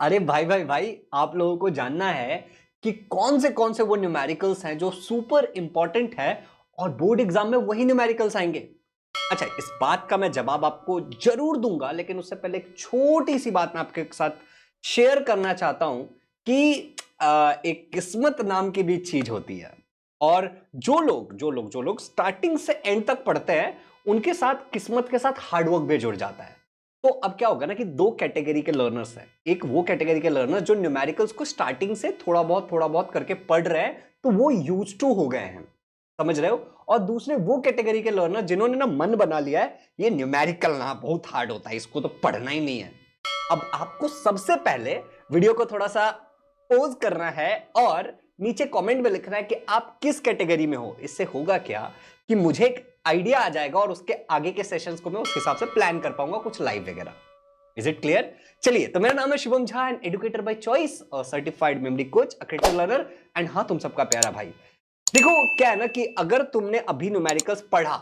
अरे भाई भाई भाई, आप लोगों को जानना है कि कौन से वो न्यूमेरिकल्स हैं जो सुपर इंपॉर्टेंट है और बोर्ड एग्जाम में वही न्यूमेरिकल्स आएंगे। अच्छा, इस बात का मैं जवाब आपको जरूर दूंगा, लेकिन उससे पहले एक छोटी सी बात मैं आपके साथ शेयर करना चाहता हूं कि एक किस्मत नाम की भी चीज होती है। और जो लोग स्टार्टिंग से एंड तक पढ़ते हैं, उनके साथ किस्मत के साथ हार्डवर्क भी जुड़ जाता है। तो अब क्या होगा ना कि दो कैटेगरी के लर्नर्स हैं। एक वो कैटेगरी के लर्नर्स जो न्यूमेरिकल्स को स्टार्टिंग से थोड़ा बहुत करके पढ़ रहे हैं, तो वो यूज टू हो गए हैं, समझ रहे हो। और दूसरे वो कैटेगरी के लर्नर जिन्होंने ना मन बना लिया है ये न्यूमेरिकल ना बहुत हार्ड होता है, इसको तो पढ़ना ही नहीं है। अब आपको सबसे पहले वीडियो को थोड़ा सा पॉज करना है और नीचे कमेंट में लिखना है कि आप किस कैटेगरी में हो। इससे होगा क्या कि मुझे एक आइडिया आ जाएगा और उसके आगे के सेशंस को मैं उस हिसाब से प्लान कर पाऊंगा, कुछ लाइव वगैरह। Is it clear? चलिए, तो मेरा नाम है Shubham Jha and educator by choice और certified memory coach, a critical learner and हाँ, तुम सबका प्यारा भाई। देखो क्या है ना कि अगर तुमने अभी न्यूमेरिकल्स पढ़ा,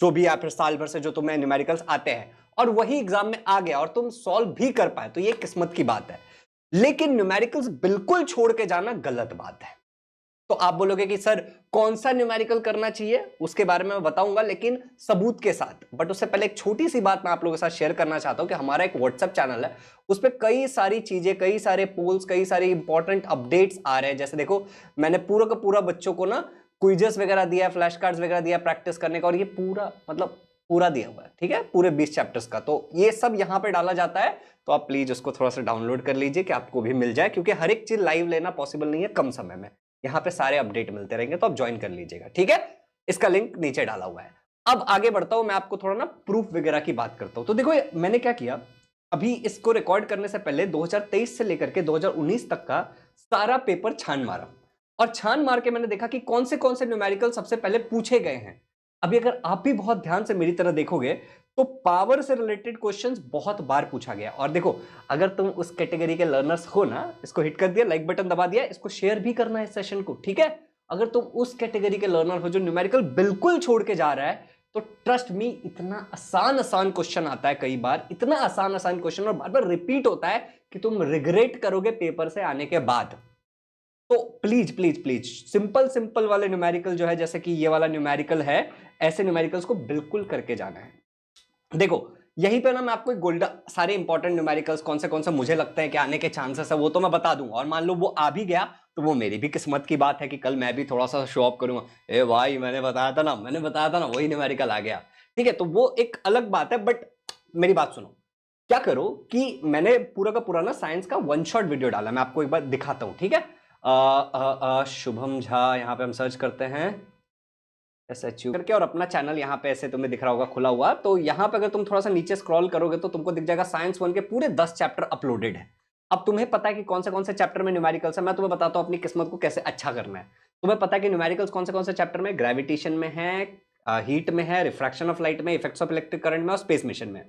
जो भी या फिर साल भर से जो तुम्हें न्यूमेरिकल्स आते हैं, और वही एग्जाम में आ गया और तुम सॉल्व भी कर पाए, तो ये किस्मत की बात है। लेकिन न्यूमेरिकल्स बिल्कुल छोड़ के जाना गलत बात है। तो आप बोलोगे कि सर कौन सा न्यूमेरिकल करना चाहिए, उसके बारे में मैं बताऊंगा, लेकिन सबूत के साथ। बट उससे पहले एक छोटी सी बात मैं आप लोगों के साथ शेयर करना चाहता हूं कि हमारा एक व्हाट्सएप चैनल है, उस पर कई सारी चीजें, कई सारे पोल्स, कई सारे इंपॉर्टेंट अपडेट्स आ रहे हैं। जैसे देखो, मैंने पूरा का पूरा बच्चों को ना क्विजेस वगैरह दिया, फ्लैश कार्ड्स वगैरह दिया प्रैक्टिस करने का, और ये पूरा मतलब पूरा दिया हुआ है, ठीक है, पूरे 20 चैप्टर्स का। तो ये सब यहां पे डाला जाता है, तो आप प्लीज उसको थोड़ा सा डाउनलोड कर लीजिए कि आपको भी मिल जाए, क्योंकि हर एक चीज लाइव लेना पॉसिबल नहीं है कम समय में। यहां पे सारे अपडेट मिलते रहेंगे, तो आप ज्वाइन कर लीजिएगा, ठीक है। इसका लिंक नीचे डाला हुआ है। अब आगे बढ़ता हूं, मैं आपको थोड़ा ना प्रूफ वगैरह की बात करता हूं। तो देखो मैंने क्या किया, अभी इसको रिकॉर्ड करने से पहले 2023 से लेकर के 2019 तक का सारा पेपर छान मारा, और छान मार के मैंने देखा कि कौन से न्यूमेरिकल सबसे पहले पूछे गए हैं। अभी अगर आप भी बहुत ध्यान से मेरी तरह देखोगे, तो पावर से रिलेटेड क्वेश्चंस बहुत बार पूछा गया। और देखो, अगर तुम उस कैटेगरी के लर्नर्स हो ना, इसको हिट कर दिया, लाइक बटन दबा दिया, इसको शेयर भी करना है इस सेशन को, ठीक है। अगर तुम उस कैटेगरी के लर्नर हो जो न्यूमेरिकल बिल्कुल छोड़ के जा रहा है, तो ट्रस्ट मी, इतना आसान क्वेश्चन आता है कई बार, इतना आसान क्वेश्चन, और बार बार रिपीट होता है कि तुम रिग्रेट करोगे पेपर से आने के बाद। तो please please please simple simple वाले न्यूमेरिकल जो है, जैसे कि ये वाला न्यूमेरिकल है, ऐसे न्यूमेरिकल्स को बिल्कुल करके जाना है। देखो, यहीं पे ना मैं आपको एक गोल्डन सारे इंपॉर्टेंट न्यूमेरिकल्स कौन से मुझे लगते हैं कि आने के चांसेस है, वो तो मैं बता दूंगा। और मान लो वो आ भी गया, तो वो मेरी भी किस्मत की बात है कि कल मैं भी थोड़ा सा शो ऑफ करूंगा, ए भाई मैंने बताया था ना वही न्यूमेरिकल आ गया, ठीक है। तो वो एक अलग बात है। बट मेरी बात सुनो, क्या करो कि मैंने पूरा का पूरा ना साइंस का वन शॉट वीडियो डाला, मैं आपको एक बार दिखाता हूं, ठीक है। शुभम झा, यहाँ पे हम सर्च करते हैं SHU करके, और अपना चैनल यहाँ पे ऐसे तुम्हें दिख रहा होगा खुला हुआ। तो यहाँ पे अगर तुम थोड़ा सा नीचे स्क्रॉल करोगे, तो तुमको दिख जाएगा साइंस 1 के पूरे 10 चैप्टर अपलोडेड है। अब तुम्हें पता है कि कौन से चैप्टर में न्यूमेरिकल्स है। मैं तुम्हें बताता हूँ अपनी किस्मत को कैसे अच्छा करना है। तुम्हें पता है कि न्यूमेरिकल्स कौन से चैप्टर में, ग्रेविटेशन में है, हीट में है, रिफ्रैक्शन ऑफ लाइट में, इफेक्ट्स ऑफ इलेक्ट्रिक करंट में, और स्पेस मिशन में,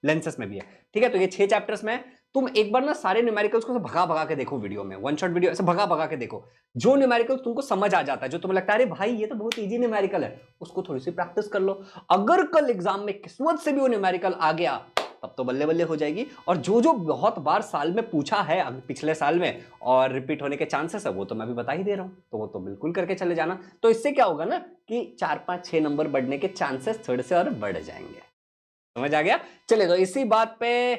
लेंसेस में भी है, ठीक है। तो ये 6 चैप्टर्स में तुम एक बार ना सारे न्यूमेरिकल्स को भगा भगा के देखो, वीडियो में, वन शॉट वीडियो ऐसे भगा भगा के देखो। जो न्यूमेरिकल्स तुमको समझ आ जाता है, जो तुम्हें लगता है अरे भाई ये तो बहुत इजी न्यूमेरिकल है, उसको थोड़ी सी प्रैक्टिस कर लो। अगर कल एग्जाम में किस्मत से भी वो न्यूमेरिकल आ गया, तब तो बल्ले बल्ले हो जाएगी। और जो बहुत बार साल में पूछा है पिछले साल में और रिपीट होने के चांसेस है, वो तो मैं भी बता ही दे रहा हूं, तो वो तो बिल्कुल करके चले जाना। तो इससे क्या होगा ना कि 4 5 6 नंबर बढ़ने के चांसेस थोड़े से और बढ़ जाएंगे। समझ आ गया? चलिए, तो इसी बात पे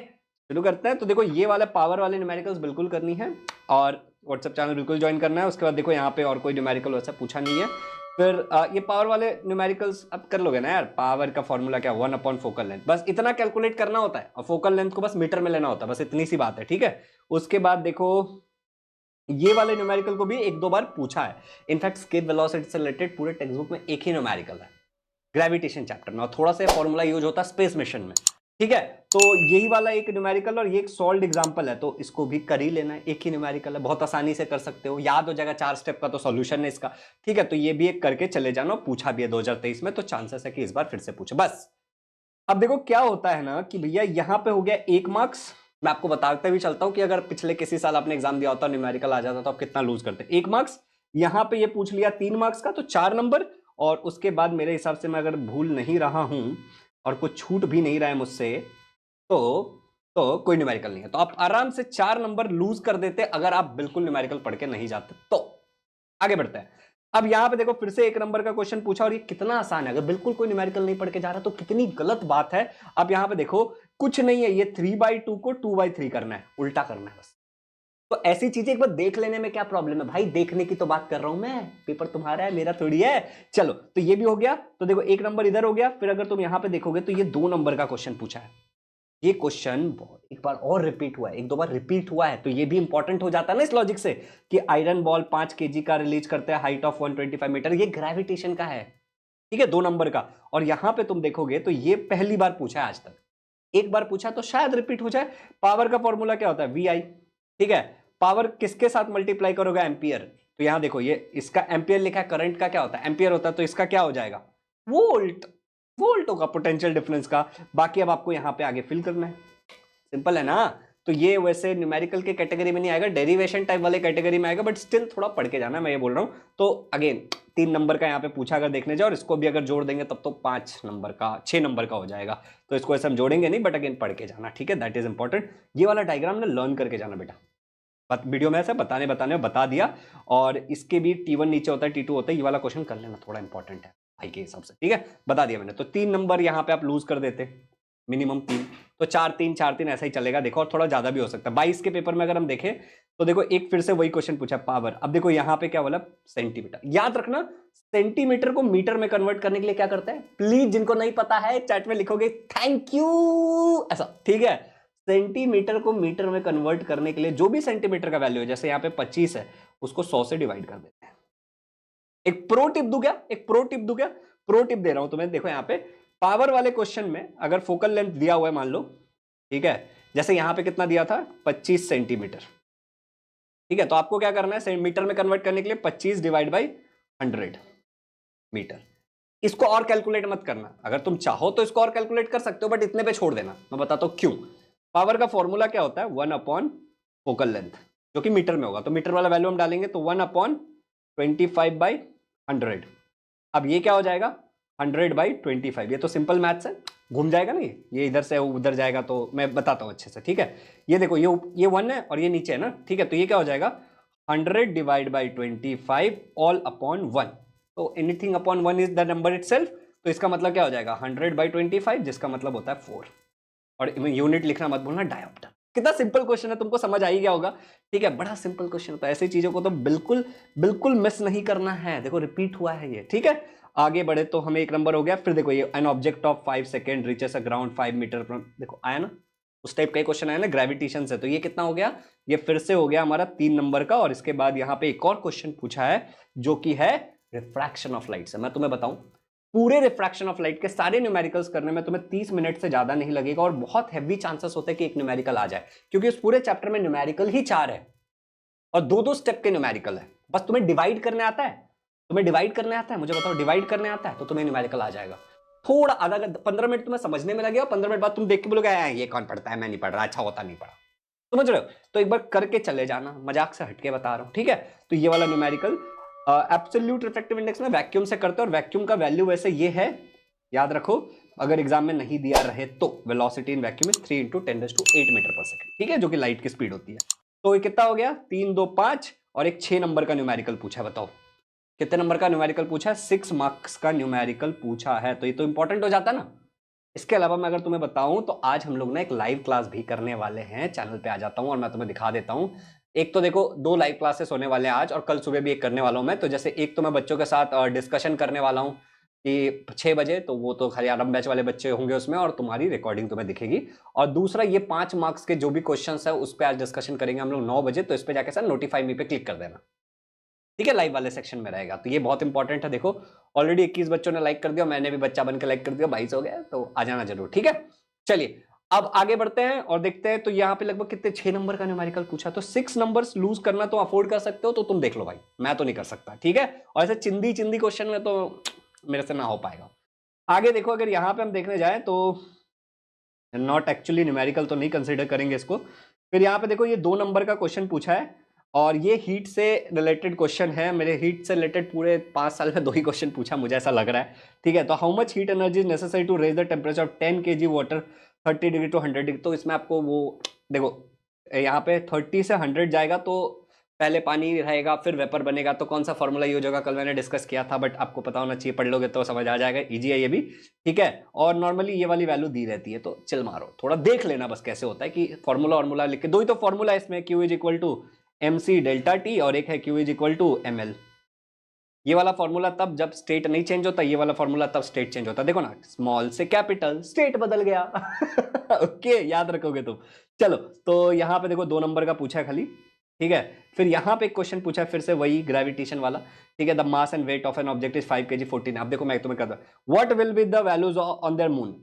शुरू करते हैं। तो देखो, ये वाले पावर वाले न्यूमेरिकल्स बिल्कुल करनी है, और व्हाट्सएप चैनल बिल्कुल ज्वाइन करना है। उसके बाद देखो, यहाँ पे और कोई न्यूमेरिकल वैसा पूछा नहीं है। फिर ये पावर वाले न्यूमेरिकल्स अब कर लोगे ना यार। पावर का फॉर्मूला क्या, 1 फोकल लेंथ, बस इतना कैलकुलेट करना होता है, और फोकल लेंथ को बस मीटर में लेना होता है, बस इतनी सी बात है, ठीक है। उसके बाद देखो, ये वाले न्यूमेरिकल को भी 1 2 बार पूछा है। इनफैक्ट स्केप वेलोसिटी से रिलेटेड पूरे टेक्स्ट बुक में एक ही न्यूमेरिकल है, ग्रेविटेशन चैप्टर में, और थोड़ा सा फॉर्मूला यूज होता है स्पेस मिशन में, ठीक है। तो यही वाला एक न्यूमेरिकल, और ये एक सॉल्व्ड एग्जांपल है, तो इसको भी कर ही लेना है। एक ही न्यूमेरिकल है, बहुत आसानी से कर सकते हो, याद हो जाएगा, 4 स्टेप का तो सॉल्यूशन है इसका, ठीक है। तो ये भी एक करके चले जाना, पूछा भी है 2023 में, तो चांसेस है कि इस बार फिर से पूछे बस। अब देखो क्या होता है ना कि भैया यहाँ पे हो गया 1 मार्क्स। मैं आपको बताते भी चलता हूं कि अगर पिछले किसी साल आपने एग्जाम दिया होता, न्यूमेरिकल आ जाता, तो आप कितना लूज करते। 1 मार्क्स यहाँ पे ये पूछ लिया 3 मार्क्स का, तो 4 नंबर। और उसके बाद मेरे हिसाब से, मैं अगर भूल नहीं रहा हूं और कुछ छूट भी नहीं रहा है मुझसे, तो तो कोई न्यूमेरिकल नहीं है, तो आप आराम से 4 नंबर लूज कर देते अगर आप बिल्कुल न्यूमेरिकल पढ़ के नहीं जाते। तो आगे बढ़ते हैं। अब यहां पे देखो फिर से 1 नंबर का क्वेश्चन पूछा, और ये कितना आसान है, अगर बिल्कुल कोई न्यूमेरिकल नहीं पढ़ के जा रहा तो कितनी गलत बात है। अब यहां पे देखो कुछ नहीं है, ये 3/2 को 2/3 करना है, उल्टा करना है बस। तो ऐसी चीजें एक बार देख लेने में क्या प्रॉब्लम है भाई, देखने की तो बात कर रहा हूं मैं, पेपर तुम्हारा है मेरा थोड़ी है। चलो तो ये भी हो गया, तो देखो 1 नंबर इधर हो गया। फिर अगर तुम यहां पे देखोगे तो ये 2 नंबर का क्वेश्चन पूछा है। ये क्वेश्चन एक बार और रिपीट हुआ है, 1-2 बार रिपीट हुआ है, तो ये भी इंपॉर्टेंट हो जाता है ना इस लॉजिक से कि आयरन बॉल 5 kg का रिलीज करते हैं, हाइट ऑफ 125 मीटर, ये ग्रेविटेशन का है, ठीक है, 2 नंबर का। और यहां पे तुम देखोगे तो ये पहली बार पूछा है आज तक, एक बार पूछा तो शायद रिपीट हो जाए। पावर का फॉर्मूला क्या होता है, VI, ठीक है। पावर किसके साथ मल्टीप्लाई करोगे, एम्पियर। तो यहां देखो ये इसका एम्पियर लिखा है, करंट का क्या होता है, एम्पियर होता है, तो इसका क्या हो जाएगा, वोल्ट। वोल्ट होगा पोटेंशियल डिफरेंस का। बाकी अब आपको यहां पे आगे फिल करना है, सिंपल है ना। तो ये वैसे न्यूमेरिकल के कैटेगरी में नहीं आएगा, डेरिवेशन टाइप वाले कैटेगरी में आएगा, बट स्टिल थोड़ा पढ़ के जाना, मैं ये बोल रहा हूं। तो अगेन 3 नंबर का यहाँ पे पूछा, अगर देखने जाओ, और इसको भी अगर जोड़ देंगे तब तो 5 नंबर का 6 नंबर का हो जाएगा। तो इसको ऐसे हम जोड़ेंगे नहीं, बट अगेन पढ़ के जाना, ठीक है, दैट इज इंपॉर्टेंट। ये वाला डायग्राम ना लर्न करके जाना बेटा, वीडियो में ऐसे बताने बता दिया। और इसके भी T1 नीचे होता है, T2 होता है, ये वाला क्वेश्चन कर लेना, थोड़ा इंपॉर्टेंट है भाई के हिसाब से, ठीक है, बता दिया मैंने। तो 3 नंबर यहाँ पे आप लूज कर देते, मिनिमम 3, तो 4-3 ऐसा ही चलेगा। देखो और थोड़ा ज्यादा भी हो सकता है। 22 के पेपर में अगर हम देखें तो देखो एक फिर से वही क्वेश्चन पूछा, पावर। अब देखो यहाँ पे क्या बोला, सेंटीमीटर। याद रखना सेंटीमीटर को मीटर में कन्वर्ट करने के लिए क्या करते हैं, प्लीज जिनको नहीं पता है चैट में लिखोगे थैंक यू ऐसा, ठीक है। सेंटीमीटर को मीटर में कन्वर्ट करने के लिए जो भी सेंटीमीटर का वैल्यू है, जैसे यहाँ पे 25 है, उसको 100 से डिवाइड कर देते हैं। एक प्रो टिप दूं क्या, प्रो टिप दे रहा हूं तुम्हें। देखो यहाँ पे पावर वाले क्वेश्चन में अगर फोकल लेंथ दिया हुआ है मान लो, ठीक है, जैसे यहां पे कितना दिया था, 25 सेंटीमीटर, ठीक है। तो आपको क्या करना है, मीटर में कन्वर्ट करने के लिए 25 डिवाइड बाई 100 मीटर। इसको और कैलकुलेट मत करना, अगर तुम चाहो तो इसको और कैलकुलेट कर सकते हो, बट इतने पे छोड़ देना। मैं बताता हूं क्यों। पावर का फॉर्मूला क्या होता है, 1 फोकल लेंथ, जो कि मीटर में होगा, तो मीटर वाला वैल्यू हम डालेंगे, तो 1/25/100। अब ये क्या हो जाएगा, 100/25। ये तो सिंपल मैथ्स है, घूम जाएगा ना, ये इधर से उधर जाएगा, तो मैं बताता हूं अच्छे से, ठीक है। ये देखो ये 1 है और ये नीचे है ना, ठीक है। तो ये क्या हो जाएगा, 100 डिवाइड बाई 25 ऑल अपॉन 1। तो anything upon 1 is the number itself. तो इसका मतलब क्या हो जाएगा, 100/25, जिसका मतलब होता है 4। और यूनिट लिखना मत भूलना, डायोप्टर। कितना सिंपल क्वेश्चन है, तुमको समझ आ ही गया होगा, ठीक है, बड़ा सिंपल क्वेश्चन होता है। ऐसी चीजों को तो बिल्कुल बिल्कुल मिस नहीं करना है। देखो रिपीट हुआ है ये, ठीक है। आगे बढ़े तो हमें 1 नंबर हो गया। फिर देखो ये an object of 5 second reaches a ground 5 metre, देखो आया ना, उस टाइप का क्वेश्चन आया ना ग्रेविटेशन से। तो ये कितना हो गया, ये फिर से हो गया हमारा 3 नंबर का। और इसके बाद यहाँ पे एक और क्वेश्चन पूछा है जो कि है रिफ्रैक्शन ऑफ लाइट से। मैं तुम्हें बताऊं, पूरे रिफ्रैक्शन ऑफ लाइट के सारे न्यूमेरिकल्स करने में तुम्हें 30 मिनट से ज्यादा नहीं लगेगा, और बहुत हैवी चांसेस होते हैं कि एक न्यूमेरिकल आ जाए, क्योंकि उस पूरे चैप्टर में न्यूमेरिकल ही 4 है और 2-2 स्टेप के न्यूमेरिकल है। बस तुम्हें डिवाइड करने आता है, मुझे बताओ डिवाइड करने आता है, तो तुम्हें न्यूमेरिकल आ जाएगा। थोड़ा आधा 15 मिनट तुम्हें समझने में लगेगा, 15 मिनट बाद तुम देख के बोलोगे ये कौन पढ़ता है, मैं नहीं पढ़ रहा, अच्छा होता नहीं पढ़ा, समझ रहे हो। तो एक बार करके चले जाना, मजाक से हटके बता रहा हूं, ठीक है। तो ये वाला न्यूमेरिकल एब्सोल्यूट रिफ्रैक्टिव इंडेक्स में वैक्यूम से करते हैं, और वैक्यूम का वैल्यू वैसे ये है, याद रखो, अगर एग्जाम में नहीं दिया रहे तो velocity in vacuum is 3 × 10⁸ metre per second, ठीक है, जो कि लाइट की स्पीड होती है। तो ये कितना हो गया, 3, 2, 5 और एक 6 नंबर का न्यूमेरिकल पूछा है। बताओ कितने नंबर का न्यूमेरिकल पूछा है, 6 मार्क्स का न्यूमेरिकल पूछा है। तो ये तो इंपॉर्टेंट हो जाता है ना। इसके अलावा मैं अगर तुम्हें बताऊं तो आज हम लोग ना एक लाइव क्लास भी करने वाले हैं, चैनल पे आ जाता हूं और मैं तुम्हें दिखा देता हूं। एक तो देखो 2 लाइव क्लासेस होने वाले हैं आज, और कल सुबह भी एक करने वाला हूं मैं। तो जैसे एक तो मैं बच्चों के साथ डिस्कशन करने वाला हूं कि 6 बजे, तो वो तो खाली आरंभ बैच वाले बच्चे होंगे उसमें, और तुम्हारी रिकॉर्डिंग तुम्हें दिखेगी। और दूसरा ये 5 मार्क्स के जो भी क्वेश्चंस है उस पर आज डिस्कशन करेंगे हम लोग 9 बजे। तो इस पर जाके सर नोटिफाई मी पे क्लिक कर देना, ठीक है, लाइव वाले सेक्शन में रहेगा। तो ये बहुत इंपॉर्टेंट है। देखो ऑलरेडी 21 बच्चों ने लाइक कर दिया, मैंने भी बच्चा बनकर लाइक कर दिया, 22 हो गया, तो आ जाना जरूर, ठीक है। चलिए अब आगे बढ़ते हैं और देखते हैं। तो यहाँ पे लगभग कितने, 6 नंबर का न्यूमेरिकल पूछा। तो 6 नंबर्स लूज करना तो अफोर्ड कर सकते हो, तो तुम देख लो भाई, मैं तो नहीं कर सकता, ठीक है। और ऐसे चिंदी चिंदी क्वेश्चन में तो मेरे से ना हो पाएगा। आगे देखो, अगर यहाँ पे हम देखने जाए तो नॉट एक्चुअली न्यूमेरिकल तो नहीं कंसिडर करेंगे इसको। फिर यहाँ पे देखो ये 2 नंबर का क्वेश्चन पूछा है, और ये हीट से रिलेटेड क्वेश्चन है। मेरे हीट से रिलेटेड पूरे 5 साल में 2 ही क्वेश्चन पूछा, मुझे ऐसा लग रहा है, ठीक है। तो how much heat energy is necessary to raise the temperature of 10 kg water 30 degree to 100 degree, तो इसमें आपको वो देखो यहाँ पे 30 से 100 जाएगा तो पहले पानी रहेगा फिर वेपर बनेगा, तो कौन सा फॉर्मूला यूज होगा कल मैंने डिस्कस किया था, बट आपको पता होना चाहिए, पढ़ लोगे तो समझ आ जाएगा, इजी है ये भी, ठीक है। और नॉर्मली ये वाली वैल्यू दी रहती है, तो चिल मारो, थोड़ा देख लेना बस कैसे होता है कि फॉर्मूला फॉर्मूला लिख के, दो ही तो फॉर्मूला है इसमें, q is equal to m c delta t और एक है q is equal to m l. ये वाला फॉर्मूला तब जब स्टेट नहीं चेंज होता, ये वाला फॉर्मूला तब स्टेट चेंज होता, देखो ना, स्मॉल से कैपिटल, स्टेट बदल गया। ओके, याद रखोगे तुम। चलो, तो यहां पे देखो 2 नंबर का पूछा है खाली, ठीक है। फिर यहां पे एक क्वेश्चन पूछा है फिर से वही ग्रेविटेशन वाला, ठीक है। The mass and weight of an object is 5 kg 14। अब देखो मैं तुम्हें कहता हूं what will be the values on their moon.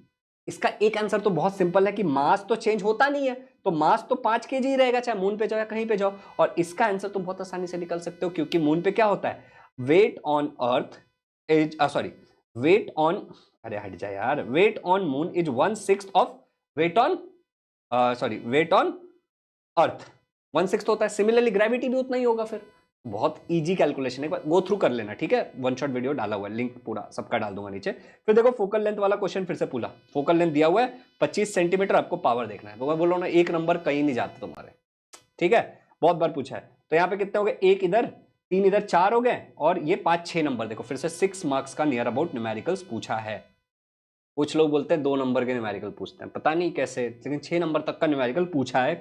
इसका एक आंसर तो बहुत सिंपल है कि मास तो चेंज होता नहीं है, तो मास तो 5 kg ही रहेगा, चाहे मून पे जाओ या कहीं पे जाओ। और इसका आंसर तुम बहुत आसानी से निकल सकते हो, क्योंकि मून पे क्या होता है, weight on earth is sorry weight on, अरे हट जा यार, weight on moon is 1/6 of weight on weight on earth, 1/6 होता है। सिमिलरली ग्रेविटी भी उतना ही होगा। फिर बहुत इजी कैलकुलेशन है, एक बार गो थ्रू कर लेना, ठीक है। वन शॉट वीडियो डाला हुआ है, लिंक पूरा सबका डाल दूंगा नीचे। फिर देखो फोकल लेंथ वाला क्वेश्चन फिर से पूछा, फोकल लेंथ दिया हुआ है 25 सेंटीमीटर, आपको पावर देखना है। तो मैं बोल रहा हूँ ना, एक नंबर कहीं नहीं जाते तुम्हारे, ठीक है, बहुत बार पूछा है। तो यहाँ पे कितने हो गए, एक इधर 3 इधर 4 हो गए, और ये 5-6 नंबर देखो फिर से 6 मार्क्स का नियर अबाउट न्यूमेरिकल्स पूछा है। कुछ लोग बोलते हैं 2 नंबर के न्यूमेरिकल पूछते हैं, पता नहीं कैसे, लेकिन 6 नंबर तक का न्यूमेरिकल पूछा है।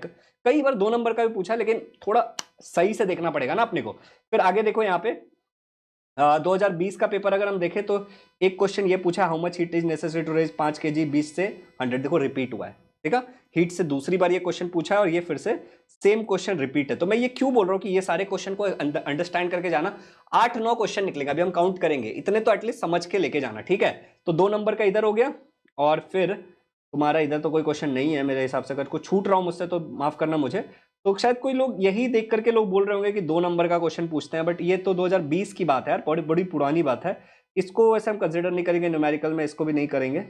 कई बार 2 नंबर का भी पूछा है, लेकिन थोड़ा सही से देखना पड़ेगा ना अपने को। फिर आगे देखो यहाँ पे 2020 का पेपर अगर हम देखें तो एक क्वेश्चन ये पूछा, how much heat is necessary to raise 5 kg 20 से 100। देखो रिपीट हुआ है, ठीक है, हीट से दूसरी बार ये क्वेश्चन पूछा है और ये फिर से सेम क्वेश्चन रिपीट है। तो मैं ये क्यों बोल रहा हूँ कि ये सारे क्वेश्चन को अंडरस्टैंड करके जाना। 8-9 क्वेश्चन निकलेंगे, अभी हम काउंट करेंगे, इतने तो एटलीस्ट समझ के लेके जाना, ठीक है। तो 2 नंबर का इधर हो गया, और फिर तुम्हारा इधर तो कोई क्वेश्चन नहीं है मेरे हिसाब से, अगर कुछ छूट रहा हूं मुझसे तो माफ करना मुझे। तो शायद कोई लोग यही देख करके लोग बोल रहे होंगे कि 2 नंबर का क्वेश्चन पूछते हैं, बट ये तो 2020 की बात है यार, बड़ी बड़ी पुरानी बात है। इसको वैसे हम कंसिडर नहीं करेंगे न्यूमेरिकल में, इसको भी नहीं करेंगे।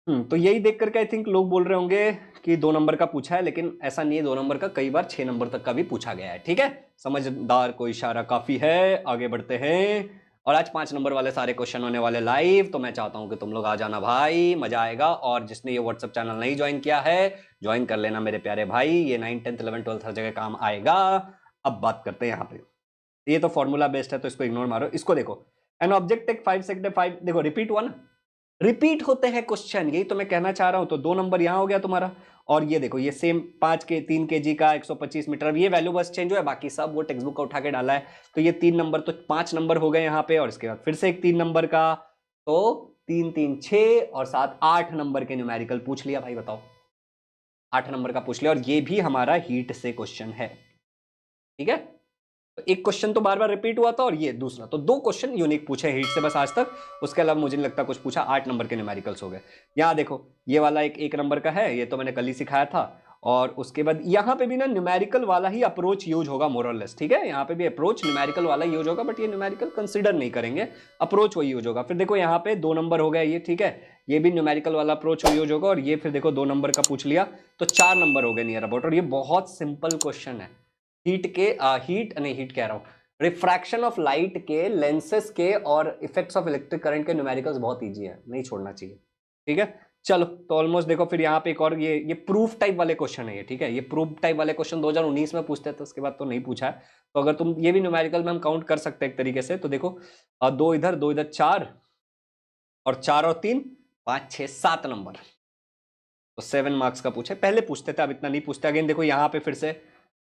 तो यही देख करके आई थिंक लोग बोल रहे होंगे कि 2 नंबर का पूछा है, लेकिन ऐसा नहीं है, 2 नंबर का कई बार 6 नंबर तक का भी पूछा गया है, ठीक है। समझदार को इशारा काफी है, आगे बढ़ते हैं। और आज 5 नंबर वाले सारे क्वेश्चन होने वाले लाइव, तो मैं चाहता हूं कि तुम लोग आ जाना भाई, मजा आएगा। और जिसने ये व्हाट्सएप चैनल नहीं ज्वाइन किया है, ज्वाइन कर लेना मेरे प्यारे भाई, ये 9, 10, 11, 12 हर जगह काम आएगा। अब बात करते हैं यहाँ पे, ये तो फॉर्मूला बेस्ड है तो इसको इग्नोर मारो। इसको देखो, एन ऑब्जेक्ट टेक 5 सेकंड 5, देखो रिपीट हुआ ना, रिपीट होते हैं क्वेश्चन, यही तो मैं कहना चाह रहा हूं। तो 2 नंबर यहां हो गया तुम्हारा, और ये देखो ये सेम 3 kg का 125 मीटर, अब ये वैल्यू बस चेंज हुआ है, बाकी सब वो टेक्स्ट बुक का उठा के डाला है। तो ये 3 नंबर, तो 5 नंबर हो गए यहाँ पे, और इसके बाद फिर से एक 3 नंबर का, तो 3 3 6 और 7 8 नंबर के न्यूमेरिकल पूछ लिया भाई, बताओ 8 नंबर का पूछ लिया, और ये भी हमारा हीट से क्वेश्चन है, ठीक है। तो एक क्वेश्चन तो बार बार रिपीट हुआ था, और ये दूसरा, तो 2 क्वेश्चन यूनिक पूछे हीट से बस आज तक, उसके अलावा मुझे नहीं लगता कुछ पूछा। 8 नंबर के न्यूमेरिकल्स हो गए। यहाँ देखो ये वाला एक नंबर का है, ये तो मैंने कल ही सिखाया था। और उसके बाद यहाँ पे भी ना न्यूमेरिकल वाला ही अप्रोच यूज होगा मोर और लेस, ठीक है। यहाँ पे भी अप्रोच न्यूमेरिकल वाला यूज होगा, बट ये न्यूमेरिकल कंसिडर नहीं करेंगे, अप्रोच वही यूज होगा। फिर देखो यहाँ पे 2 नंबर हो गया ये, ठीक है, ये भी न्यूमेरिकल वाला अप्रोच यूज होगा। और ये फिर देखो 2 नंबर का पूछ लिया, तो 4 नंबर हो गए नियर अबाउट। और ये बहुत सिंपल क्वेश्चन है, हीट कह रहा हूं, रिफ्रैक्शन ऑफ लाइट के, लेंसेस के, और इफेक्ट्स ऑफ इलेक्ट्रिक करंट के न्यूमेरिकल्स बहुत इजी है, नहीं छोड़ना चाहिए, ठीक है। चलो, तो ऑलमोस्ट देखो फिर यहाँ पे एक और ये प्रूफ टाइप वाले क्वेश्चन है ये, ठीक है। ये प्रूफ टाइप वाले क्वेश्चन 2019 में पूछते थे, उसके बाद तो नहीं पूछा है। तो अगर तुम ये भी न्यूमेरिकल में हम काउंट कर सकते हैं एक तरीके से, तो देखो 2 इधर 2 इधर 4, और 4 और 3 5 6 7 नंबर, तो 7 मार्क्स का पूछे। पहले पूछते थे, अब इतना नहीं पूछते। अगेन देखो यहाँ पे फिर से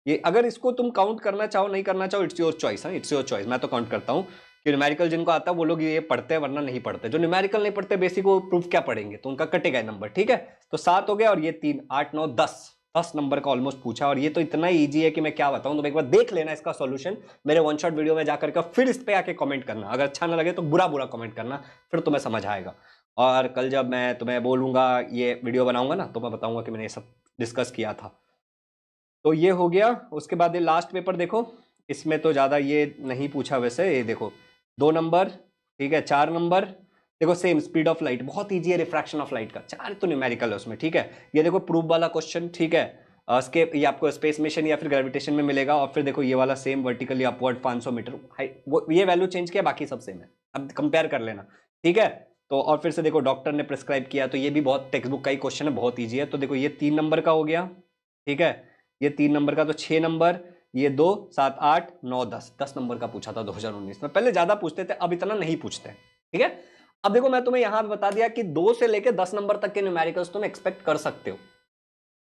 ये, अगर इसको तुम काउंट करना चाहो नहीं करना चाहो, it's your choice, it's your choice. मैं तो काउंट करता हूँ कि न्यूमेरिकल जिनको आता है वो लोग ये पढ़ते हैं, वरना नहीं पढ़ते। जो न्यूमेरिकल नहीं पढ़ते बेसिक, वो प्रूफ क्या पढ़ेंगे, तो उनका कटेगा नंबर, ठीक है। तो 7 हो गया, और ये 3 8 9 10 नंबर का ऑलमोस्ट पूछा। और ये तो इतना ईजी है कि मैं क्या बताऊं, तुम एक बार देख लेना इसका सॉल्यूशन मेरे वन शॉट वीडियो में जाकर के, फिर इस पे आके कमेंट करना। अगर अच्छा ना लगे तो बुरा बुरा कमेंट करना, फिर तुम्हें समझ आएगा। और कल जब मैं तुम्हें बोलूंगा, ये वीडियो बनाऊंगा ना, तो मैं बताऊंगा कि मैंने ये सब डिस्कस किया था। तो ये हो गया। उसके बाद ये लास्ट पेपर देखो, इसमें तो ज़्यादा ये नहीं पूछा वैसे। ये देखो 2 नंबर, ठीक है, 4 नंबर, देखो सेम स्पीड ऑफ लाइट, बहुत ईजी है, रिफ्रैक्शन ऑफ लाइट का 4 तो न्यूमेरिकल है उसमें, ठीक है। ये देखो प्रूफ वाला क्वेश्चन, ठीक है, ये आपको स्पेस मिशन या फिर ग्रेविटेशन में मिलेगा। और फिर देखो ये वाला सेम वर्टिकली अपवर्ड 500 मीटर, ये वैल्यू चेंज किया, बाकी सब सेम है, अब कंपेयर कर लेना, ठीक है। तो और फिर से देखो डॉक्टर ने प्रिस्क्राइब किया, तो ये भी बहुत टेक्स्ट बुक का ही क्वेश्चन है, बहुत ईजी है। तो देखो ये 3 नंबर का हो गया, ठीक है, ये 3 नंबर का, तो 6 नंबर, ये 2, 7, 8, 9, 10 नंबर का पूछा था 2019 में। पहले ज्यादा पूछते थे, अब इतना नहीं पूछते, ठीक है। अब देखो मैं तुम्हें यहां बता दिया कि 2 से लेकर 10 नंबर तक के न्यूमेरिकल्स तुम एक्सपेक्ट कर सकते हो।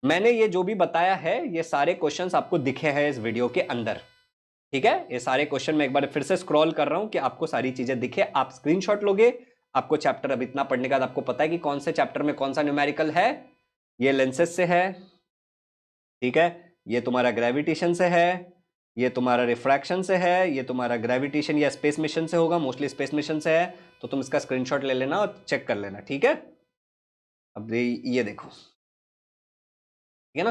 मैंने ये जो भी बताया है ये सारे क्वेश्चंस आपको दिखे हैं इस वीडियो के अंदर, ठीक है। ये सारे क्वेश्चन मैं एक बार फिर से स्क्रॉल कर रहा हूं कि आपको सारी चीजें दिखे, आप स्क्रीनशॉट लोगे। आपको चैप्टर अब इतना पढ़ने के बाद आपको पता है कि कौन से चैप्टर में कौन सा न्यूमेरिकल है। ये लेंसेज से है, ठीक है, ये तुम्हारा ग्रेविटेशन से है, ये तुम्हारा रिफ्रैक्शन से है, ये तुम्हारा ग्रेविटेशन या स्पेस मिशन से होगा, मोस्टली स्पेस मिशन से है। तो तुम इसका स्क्रीनशॉट ले लेना और चेक कर लेना, ठीक है। अब ये देखो, ठीक है ना।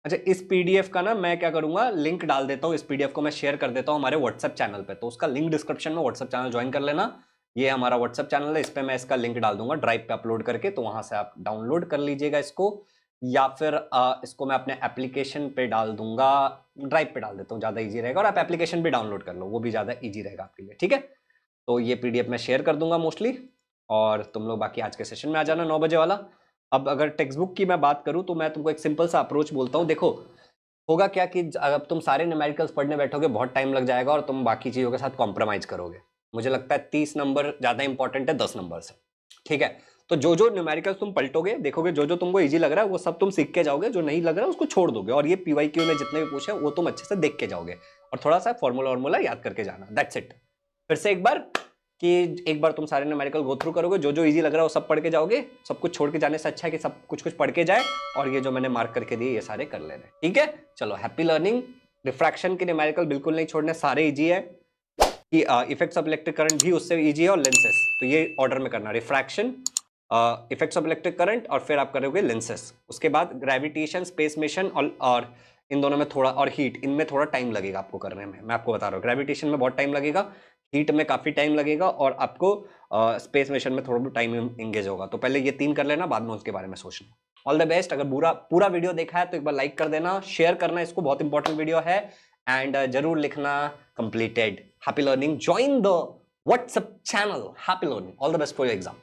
अच्छा, इस पीडीएफ का ना मैं क्या करूंगा, लिंक डाल देता हूं, इस पीडीएफ को मैं शेयर कर देता हूं हमारे व्हाट्सएप चैनल पे, तो उसका लिंक डिस्क्रिप्शन में, व्हाट्सएप चैनल ज्वाइन कर लेना। ये हमारा व्हाट्सएप चैनल है, इस पे मैं इसका लिंक डाल दूंगा ड्राइव पे अपलोड करके, तो वहां से आप डाउनलोड कर लीजिएगा इसको, या फिर इसको मैं अपने एप्लीकेशन पे डाल दूंगा, ड्राइव पे डाल देता हूँ, ज्यादा ईजी रहेगा, और आप एप्लीकेशन भी डाउनलोड कर लो, वो भी ज्यादा ईजी रहेगा आपके लिए, ठीक है। तो ये पीडीएफ मैं शेयर कर दूंगा मोस्टली, और तुम लोग बाकी आज के सेशन में आ जाना 9 बजे वाला। अब अगर टेक्स्ट बुक की मैं बात करूं तो मैं तुमको एक सिंपल सा अप्रोच बोलता हूं। देखो होगा क्या कि अब तुम सारे न्यूमेरिकल्स पढ़ने बैठोगे, बहुत टाइम लग जाएगा और तुम बाकी चीज़ों के साथ कॉम्प्रोमाइज़ करोगे। मुझे लगता है 30 नंबर ज़्यादा इंपॉर्टेंट है 10 नंबर से, ठीक है। तो जो जो न्यूमेरिकल्स तुम पलटोगे, देखोगे जो जो तुमको इजी लग रहा है वो सब तुम सीख के जाओगे, जो नहीं लग रहा है उसको छोड़ दोगे, और ये पीवाईक्यू में जितने भी पूछे वो तुम अच्छे से देख के जाओगे, और थोड़ा सा फॉर्मूला याद करके जाना, दैट्स इट। फिर से एक बार कि एक बार तुम सारे न्यूमेरिकल गो थ्रू करोगे, जो जो इजी लग रहा है वो सब पढ़ के जाओगे, सब कुछ छोड़ के जाने से अच्छा है कि सब कुछ कुछ पढ़ के जाए, और ये जो मैंने मार्क करके दिए ये सारे कर लेने, ठीक है। चलो, हैप्पी लर्निंग। रिफ्रैक्शन के न्यूमेरिकल बिल्कुल नहीं छोड़ने, सारे इजी है, कि इफेक्ट्स ऑफ इलेक्ट्रिक करंट भी उससे इजी है, और लेंसेस, तो ये ऑर्डर में करना, refraction, effects of electric current, और फिर आप करोगे लेंसेस, उसके बाद ग्रेविटेशन, स्पेस मिशन, और इन दोनों में थोड़ा, और हीट, इनमें थोड़ा टाइम लगेगा आपको करने में, मैं आपको बता रहा हूँ। ग्रेविटेशन में बहुत टाइम लगेगा, हीट में काफी टाइम लगेगा, और आपको स्पेस मिशन में थोड़ा टाइम एंगेज होगा। तो पहले ये 3 कर लेना, बाद में उसके बारे में सोचना। All the best. अगर पूरा वीडियो देखा है तो एक बार लाइक कर देना, शेयर करना इसको, बहुत इंपॉर्टेंट वीडियो है, एंड जरूर लिखना completed. Happy learning, join the WhatsApp channel, happy learning, all the best for your exam.